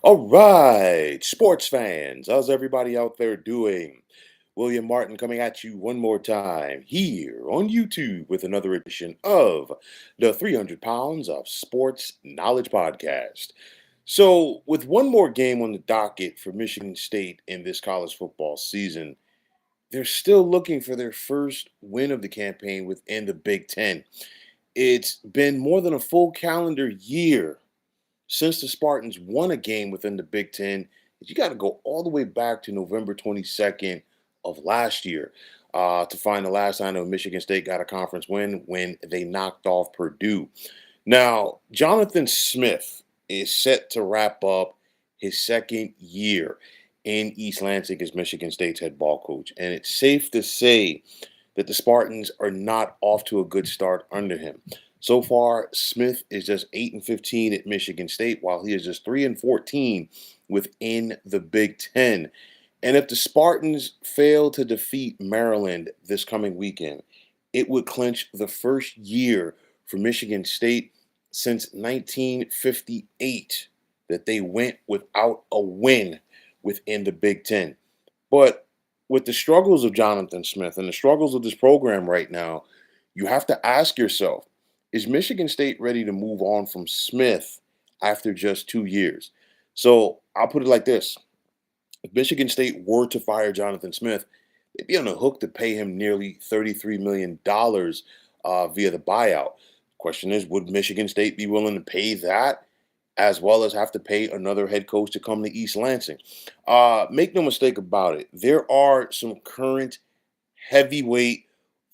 All right, sports fans, how's everybody out there doing? William Martin coming at you one more time here on YouTube with another edition of the 300 Pounds of Sports Knowledge Podcast. So, with one more game on the docket for Michigan State in this college football season, they're still looking for their first win of the campaign within the Big Ten. It's been more than a full calendar year since the Spartans won a game within the Big Ten. You got to go all the way back to November 22nd of last year to find the last time that Michigan State got a conference win when they knocked off Purdue. Now, Jonathan Smith is set to wrap up his second year in East Lansing as Michigan State's head ball coach. And it's safe to say that the Spartans are not off to a good start under him. So far, Smith is just 8-15 at Michigan State, while he is just 3-14 within the Big Ten. And if the Spartans fail to defeat Maryland this coming weekend, it would clinch the first year for Michigan State since 1958 that they went without a win within the Big Ten. But with the struggles of Jonathan Smith and the struggles of this program right now, you have to ask yourself, is Michigan State ready to move on from Smith after just 2 years? So I'll put it like this. If Michigan State were to fire Jonathan Smith, they'd be on the hook to pay him nearly $33 million via the buyout. Question is, would Michigan State be willing to pay that as well as have to pay another head coach to come to East Lansing? Make no mistake about it. There are some current heavyweight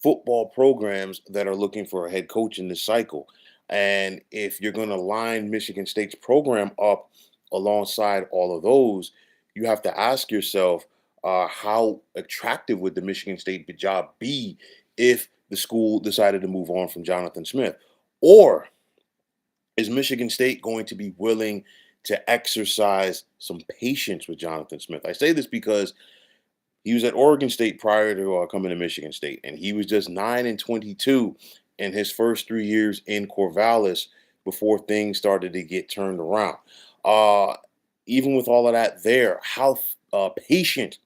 football programs that are looking for a head coach in this cycle. And if you're going to line Michigan State's program up alongside all of those, you have to ask yourself, how attractive would the Michigan State job be if the school decided to move on from Jonathan Smith? Or is Michigan State going to be willing to exercise some patience with Jonathan Smith? I say this because he was at Oregon State prior to coming to Michigan State, and he was just 9-22 in his first 3 years in Corvallis before things started to get turned around. Uh, Even with all of that there, how patient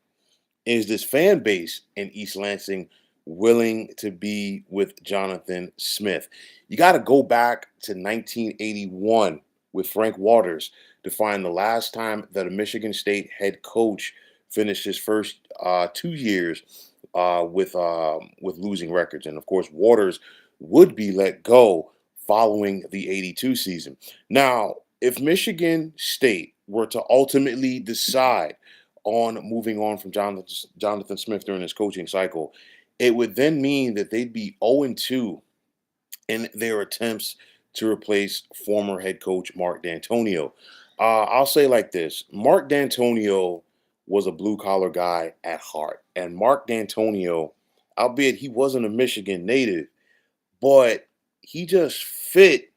is this fan base in East Lansing willing to be with Jonathan Smith? You got to go back to 1981 with Frank Waters to find the last time that a Michigan State head coach finished his first 2 years with losing records, and of course Waters would be let go following the '82 season. Now, if Michigan State were to ultimately decide on moving on from Jonathan Smith during his coaching cycle, it would then mean that they'd be 0-2 in their attempts to replace former head coach Mark D'Antonio. I'll say like this: Mark D'Antonio was a blue collar guy at heart, and Mark D'Antonio, albeit he wasn't a Michigan native, but he just fit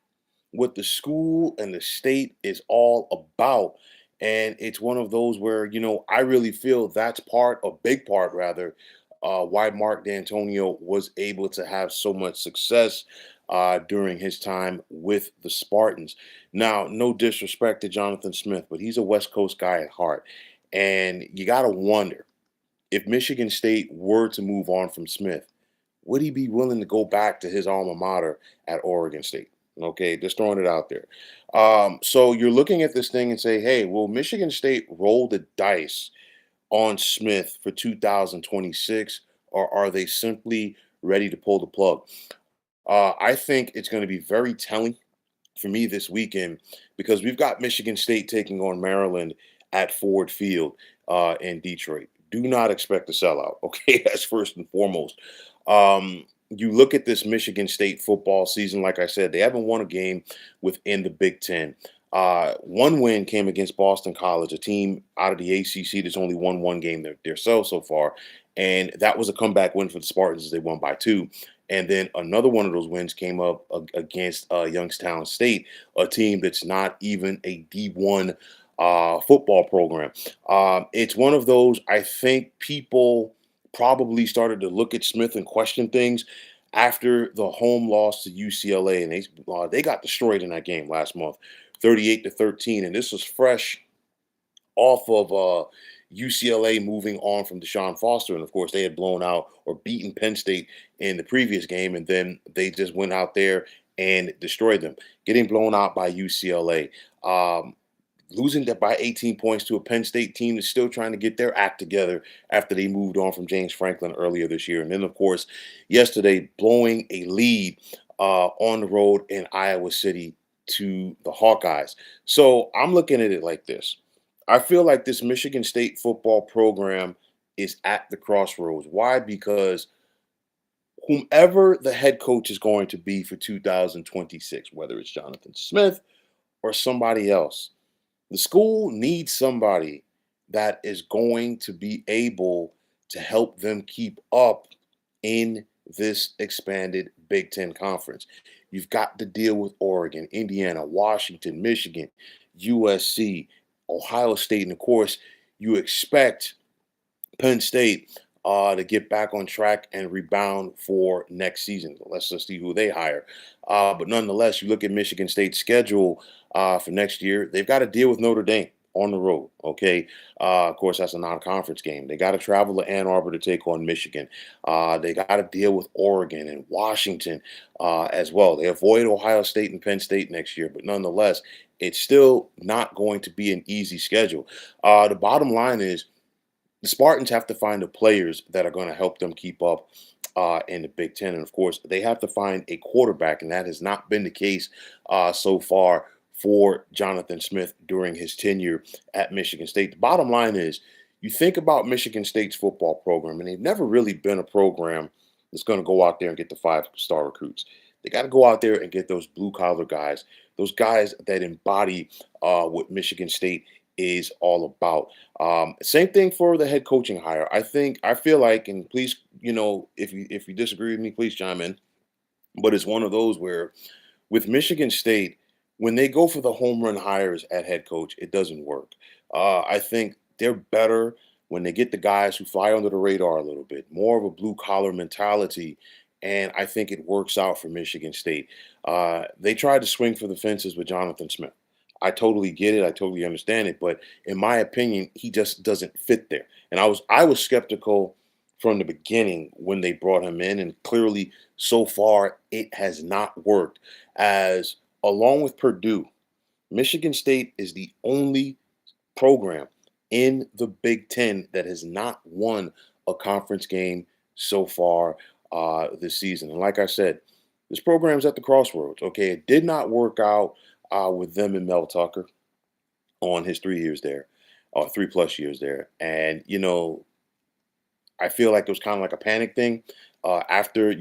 what the school and the state is all about. And it's one of those where, I really feel that's a big part rather, why Mark D'Antonio was able to have so much success during his time with the Spartans. Now, no disrespect to Jonathan Smith, but he's a West Coast guy at heart. And you got to wonder, if Michigan State were to move on from Smith, would he be willing to go back to his alma mater at Oregon State? Okay, just throwing it out there. So you're looking at this thing and say, hey, will Michigan State roll the dice on Smith for 2026, or are they simply ready to pull the plug? I think it's going to be very telling for me this weekend because we've got Michigan State taking on Maryland at Ford Field in Detroit. Do not expect a sellout. Okay, that's first and foremost. You look at this Michigan State football season, like I said, they haven't won a game within the Big Ten. One win came against Boston College, a team out of the ACC that's only won one game themselves so far. And that was a comeback win for the Spartans as they won by 2. And then another one of those wins came up against Youngstown State, a team that's not even a D1 football program. It's one of those, I think people probably started to look at Smith and question things after the home loss to UCLA, and they got destroyed in that game last month, 38-13, and this was fresh off of UCLA moving on from Deshaun Foster. And of course, they had blown out or beaten Penn State in the previous game. And then they just went out there and destroyed them, getting blown out by UCLA. Losing that by 18 points to a Penn State team that's still trying to get their act together after they moved on from James Franklin earlier this year. And then, of course, yesterday, blowing a lead on the road in Iowa City to the Hawkeyes. So I'm looking at it like this. I feel like this Michigan State football program is at the crossroads. Why? Because whomever the head coach is going to be for 2026, whether it's Jonathan Smith or somebody else, the school needs somebody that is going to be able to help them keep up in this expanded Big Ten conference. You've got to deal with Oregon, Indiana, Washington, Michigan, USC, Ohio State, and of course, you expect Penn State to get back on track and rebound for next season. Let's just see who they hire. But nonetheless, you look at Michigan State's schedule for next year, they've got to deal with Notre Dame on the road. Okay. Of course, that's a non conference game. They got to travel to Ann Arbor to take on Michigan. They got to deal with Oregon and Washington as well. They avoid Ohio State and Penn State next year, but nonetheless, it's still not going to be an easy schedule. The bottom line is, the Spartans have to find the players that are going to help them keep up in the Big Ten. And of course, they have to find a quarterback, and that has not been the case so far for Jonathan Smith during his tenure at Michigan State. The bottom line is, you think about Michigan State's football program, and they've never really been a program that's going to go out there and get the five-star recruits. They got to go out there and get those blue-collar guys, those guys that embody what Michigan State is all about. Same thing for the head coaching hire. I feel like, and please, if you disagree with me, please chime in. But it's one of those where with Michigan State, when they go for the home run hires at head coach, it doesn't work. I think they're better when they get the guys who fly under the radar a little bit, more of a blue collar mentality. And I think it works out for Michigan State. They tried to swing for the fences with Jonathan Smith. I totally get it. I totally understand it. But in my opinion, he just doesn't fit there. And I was skeptical from the beginning when they brought him in. And clearly, so far, it has not worked. As along with Purdue, Michigan State is the only program in the Big Ten that has not won a conference game so far this season. And like I said, this program's at the crossroads. Okay, it did not work out with them and Mel Tucker on his 3 years there, or 3+ years there. And I feel like it was kind of like a panic thing after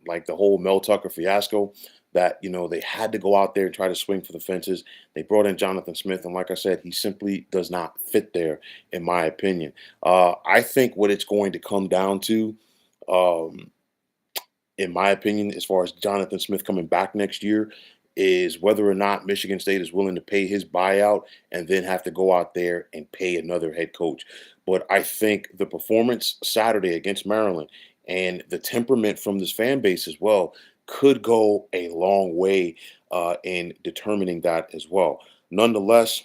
like the whole Mel Tucker fiasco. That they had to go out there and try to swing for the fences. They brought in Jonathan Smith, and like I said, he simply does not fit there, in my opinion. I think what it's going to come down to, um, in my opinion, as far as Jonathan Smith coming back next year, is whether or not Michigan State is willing to pay his buyout and then have to go out there and pay another head coach. But I think the performance Saturday against Maryland and the temperament from this fan base as well could go a long way in determining that as well. Nonetheless,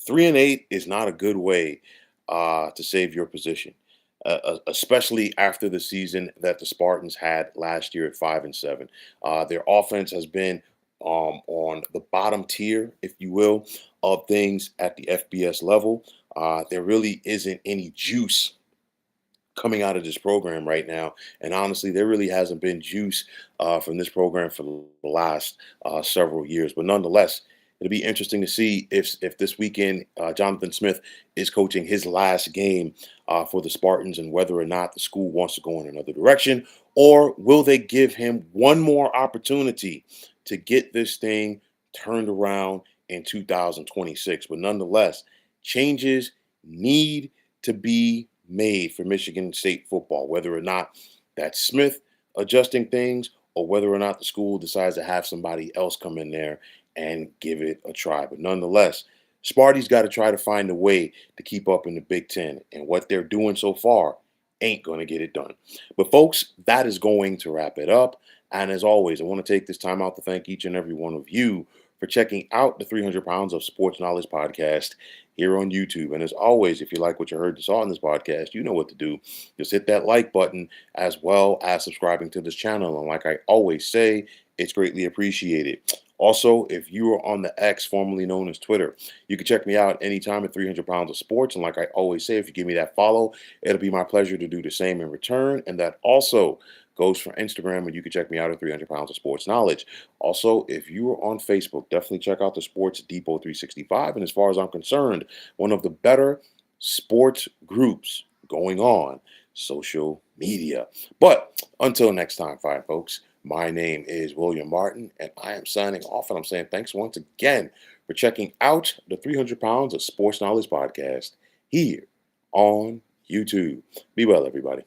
3-8 is not a good way to save your position, especially after the season that the Spartans had last year at 5-7. Their offense has been on the bottom tier, if you will, of things at the FBS level. There really isn't any juice coming out of this program right now. And honestly, there really hasn't been juice from this program for the last several years. But nonetheless, it'll be interesting to see if this weekend Jonathan Smith is coaching his last game for the Spartans, and whether or not the school wants to go in another direction, or will they give him one more opportunity to get this thing turned around in 2026. But nonetheless, changes need to be made for Michigan State football, whether or not that's Smith adjusting things or whether or not the school decides to have somebody else come in there and give it a try. But nonetheless, Sparty's got to try to find a way to keep up in the Big Ten. And what they're doing so far ain't going to get it done. But folks, that is going to wrap it up. And as always, I want to take this time out to thank each and every one of you for checking out the 300 Pounds of Sports Knowledge podcast here on YouTube. And as always, if you like what you heard saw on this podcast, you know what to do. Just hit that like button as well as subscribing to this channel. And like I always say, it's greatly appreciated. Also, if you are on the X, formerly known as Twitter, you can check me out anytime at 300 Pounds of Sports. And like I always say, if you give me that follow, it'll be my pleasure to do the same in return. And that also goes for Instagram, and you can check me out at 300 Pounds of Sports Knowledge. Also, if you are on Facebook, definitely check out the Sports Depot 365. And as far as I'm concerned, one of the better sports groups going on social media. But until next time, fine folks, my name is William Martin, and I am signing off. And I'm saying thanks once again for checking out the 300 Pounds of Sports Knowledge podcast here on YouTube. Be well, everybody.